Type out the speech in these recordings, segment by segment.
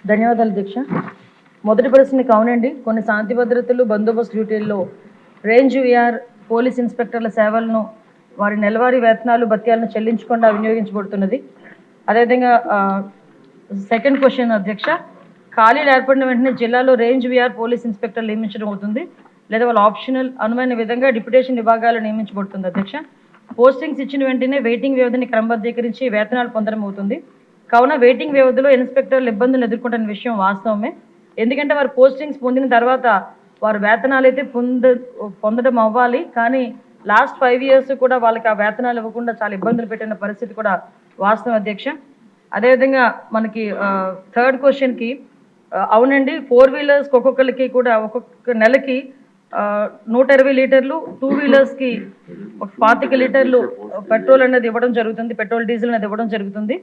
ధన్యవాదాలు అధ్యక్ష. మొదటి ప్రశ్నకి అవునండి, కొన్ని శాంతి భద్రతలు బందోబస్తు డ్యూటీల్లో రేంజ్ విఆర్ పోలీస్ ఇన్స్పెక్టర్ల సేవలను వారి నెలవారీ వేతనాలు భత్యాలను చెల్లించకుండా వినియోగించబడుతున్నది. అదేవిధంగా సెకండ్ క్వశ్చన్ అధ్యక్ష, ఖాళీలు ఏర్పడిన వెంటనే జిల్లాలో రేంజ్ విఆర్ పోలీస్ ఇన్స్పెక్టర్లు నియమించడం అవుతుంది, లేదా వాళ్ళ ఆప్షనల్ అనుమైన విధంగా డిప్యుటేషన్ విభాగాలు నియమించబడుతుంది అధ్యక్ష. పోస్టింగ్స్ ఇచ్చిన వెంటనే వెయిటింగ్ వ్యవధిని క్రమబద్ధీకరించి వేతనాలు పొందడం అవుతుంది. కావున వెయిటింగ్ వ్యవధిలో ఇన్స్పెక్టర్లు ఇబ్బందులు ఎదుర్కొంటున్న విషయం వాస్తవమే. ఎందుకంటే వారు పోస్టింగ్స్ పొందిన తర్వాత వారు వేతనాలు అయితే పొందడం అవ్వాలి, కానీ లాస్ట్ 5 years కూడా వాళ్ళకి ఆ వేతనాలు ఇవ్వకుండా చాలా ఇబ్బందులు పెట్టిన పరిస్థితి కూడా వాస్తవం అధ్యక్ష. అదేవిధంగా మనకి థర్డ్ క్వశ్చన్కి అవునండి, 4 wheelers ఒక్కొక్కరికి కూడా ఒక్కొక్క నెలకి 120 లీటర్లు, 2 wheelersకి 25 లీటర్లు పెట్రోల్ అనేది ఇవ్వడం జరుగుతుంది, పెట్రోల్ డీజిల్ అనేది ఇవ్వడం జరుగుతుంది.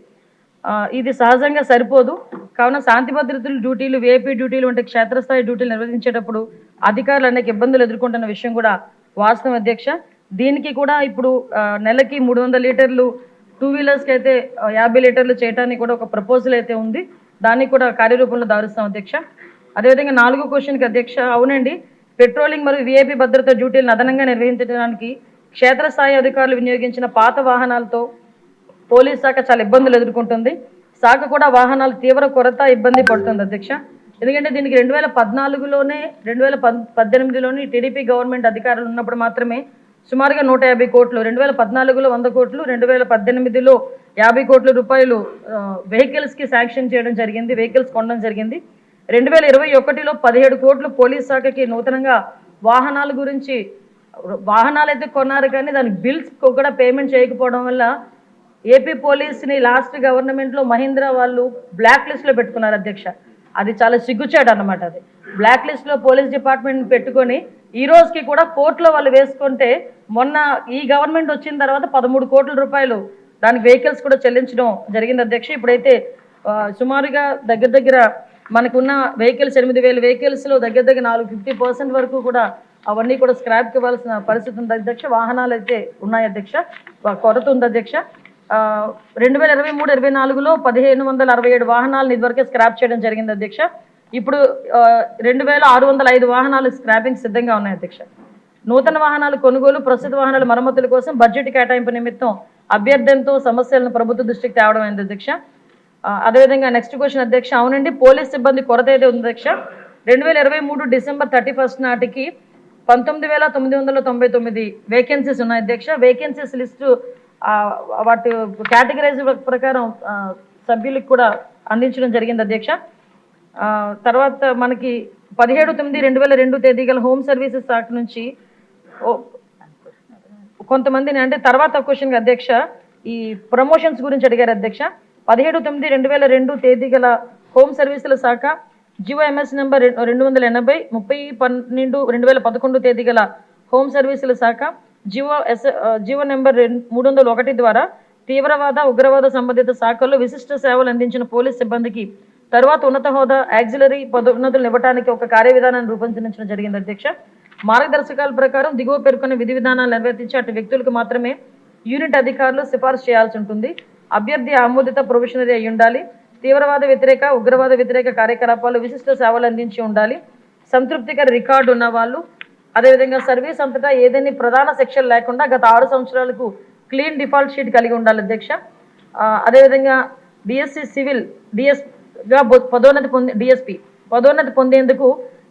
ఇది సహజంగా సరిపోదు. కావున శాంతి భద్రతలు డ్యూటీలు, విఐపీ డ్యూటీలు వంటి క్షేత్రస్థాయి డ్యూటీలు నిర్వహించేటప్పుడు అధికారులు అనేక ఇబ్బందులు ఎదుర్కొంటున్న విషయం కూడా వాస్తవం అధ్యక్ష. దీనికి కూడా ఇప్పుడు నెలకి 300 లీటర్లు, 2 wheelersకి అయితే 50 లీటర్లు చేయడానికి కూడా ఒక ప్రపోజల్ అయితే ఉంది. దాన్ని కూడా కార్యరూపంలో దారుస్తాం అధ్యక్ష. అదేవిధంగా 4వ క్వశ్చన్కి అధ్యక్ష, అవునండి, పెట్రోలింగ్ మరియు విఐపీ భద్రత డ్యూటీలను అదనంగా నిర్వహించడానికి క్షేత్రస్థాయి అధికారులు వినియోగించిన పాత వాహనాలతో పోలీస్ శాఖ చాలా ఇబ్బందులు ఎదుర్కొంటుంది. శాఖ కూడా వాహనాలు తీవ్ర కొరత ఇబ్బంది పడుతుంది అధ్యక్ష. ఎందుకంటే దీనికి 2014లోనే 2018లోని టీడీపీ గవర్నమెంట్ అధికారులు ఉన్నప్పుడు మాత్రమే సుమారుగా 150 కోట్లు, 2014లో 100 కోట్లు, 2018లో 50 కోట్ల రూపాయలు వెహికల్స్కి శాంక్షన్ చేయడం జరిగింది, వెహికల్స్ కొనడం జరిగింది. 2021లో 17 కోట్లు పోలీస్ శాఖకి నూతనంగా వాహనాల గురించి, వాహనాలు అయితే కొన్నారు కానీ దానికి బిల్స్ కూడా పేమెంట్ చేయకపోవడం వల్ల ఏపీ పోలీస్ని లాస్ట్ గవర్నమెంట్లో మహీంద్రా వాళ్ళు బ్లాక్ లిస్ట్లో పెట్టుకున్నారు అధ్యక్ష. అది చాలా సిగ్గుచేట అన్నమాట. అది బ్లాక్ లిస్ట్లో పోలీస్ డిపార్ట్మెంట్ పెట్టుకొని ఈ రోజుకి కూడా కోర్టులో వాళ్ళు వేసుకుంటే, మొన్న ఈ గవర్నమెంట్ వచ్చిన తర్వాత 13 కోట్ల రూపాయలు దానికి వెహికల్స్ కూడా చెల్లించడం జరిగింది అధ్యక్ష. ఇప్పుడైతే సుమారుగా దగ్గర మనకున్న వెహికల్స్ 8,000 వెహికల్స్లో దగ్గర 50% వరకు కూడా అవన్నీ కూడా స్క్రాప్కి ఇవ్వాల్సిన పరిస్థితి ఉంది అధ్యక్ష. వాహనాలు అయితే ఉన్నాయి అధ్యక్ష, కొరత ఉంది అధ్యక్ష. 2023-24లో 1,567 వాహనాలను ఇదివరకే స్క్రాప్ చేయడం జరిగింది అధ్యక్ష. ఇప్పుడు 2,605 వాహనాలు స్క్రాపింగ్ సిద్ధంగా ఉన్నాయి అధ్యక్ష. నూతన వాహనాలు కొనుగోలు, ప్రస్తుత వాహనాల మరమ్మతుల కోసం బడ్జెట్ కేటాయింపు నిమిత్తం అభ్యర్థనతో సమస్యలను ప్రభుత్వ దృష్టికి తేవడం అయింది అధ్యక్ష. అదేవిధంగా నెక్స్ట్ క్వశ్చన్ అధ్యక్ష, అవునండి, పోలీస్ సిబ్బంది కొరత అయితే ఉంది అధ్యక్ష. 2023 December 31 నాటికి 19,999 వేకెన్సీస్ ఉన్నాయి అధ్యక్ష. వేకెన్సీస్ లిస్టు వాటి కేటగిరైజ్ ప్రకారం సభ్యులకు కూడా అందించడం జరిగింది అధ్యక్ష. తర్వాత మనకి 17/9/2002 తేదీ గల హోమ్ సర్వీసెస్ శాఖ నుంచి కొంతమందిని, అంటే తర్వాత క్వశ్చన్ అధ్యక్ష, ఈ ప్రమోషన్స్ గురించి అడిగారు అధ్యక్ష. 17/9/2002 తేదీ గల హోమ్ సర్వీసుల శాఖ జియో ఎంఎస్ నెంబర్ 280, 30/12/2011 తేదీ గల హోమ్ సర్వీసుల శాఖ జియో నెంబర్ 301 ద్వారా తీవ్రవాద, ఉగ్రవాద సంబంధిత శాఖల్లో విశిష్ట సేవలు అందించిన పోలీస్ సిబ్బందికి తర్వాత ఉన్నత హోదా, యాక్సిలరీ పదోన్నతులు ఇవ్వడానికి ఒక కార్యవిధానాన్ని రూపొందించడం జరిగింది అధ్యక్ష. మార్గదర్శకాల ప్రకారం దిగువ పేర్కొన్న విధి విధానాలు నిర్వర్తించి అటు వ్యక్తులకు మాత్రమే యూనిట్ అధికారులు సిఫార్సు చేయాల్సి ఉంటుంది. అభ్యర్థి ఆమోదిత ప్రొఫెషనరీ అయి ఉండాలి. తీవ్రవాద వ్యతిరేక, ఉగ్రవాద వ్యతిరేక కార్యకలాపాలు విశిష్ట సేవలు అందించి ఉండాలి. సంతృప్తికర రికార్డు ఉన్న వాళ్ళు, అదేవిధంగా సర్వీస్ అంతటా ఏదైనా ప్రధాన సెక్షన్ లేకుండా గత 6 సంవత్సరాలకు క్లీన్ డిఫాల్ట్ షీట్ కలిగి ఉండాలి అధ్యక్ష. అదేవిధంగా డిఎస్సి సివిల్ డిఎస్గా పదోన్నతి పొందేందుకు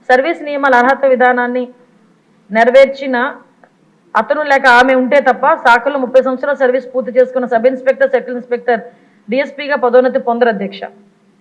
సర్వీస్ నియమాల అర్హత విధానాన్ని నెరవేర్చిన అతను లేక ఆమె ఉంటే తప్ప శాఖలో 30 సంవత్సరాల సర్వీస్ పూర్తి చేసుకున్న సబ్ ఇన్స్పెక్టర్, సర్కిల్ ఇన్స్పెక్టర్, డిఎస్పీగా పదోన్నతి పొందరు అధ్యక్ష.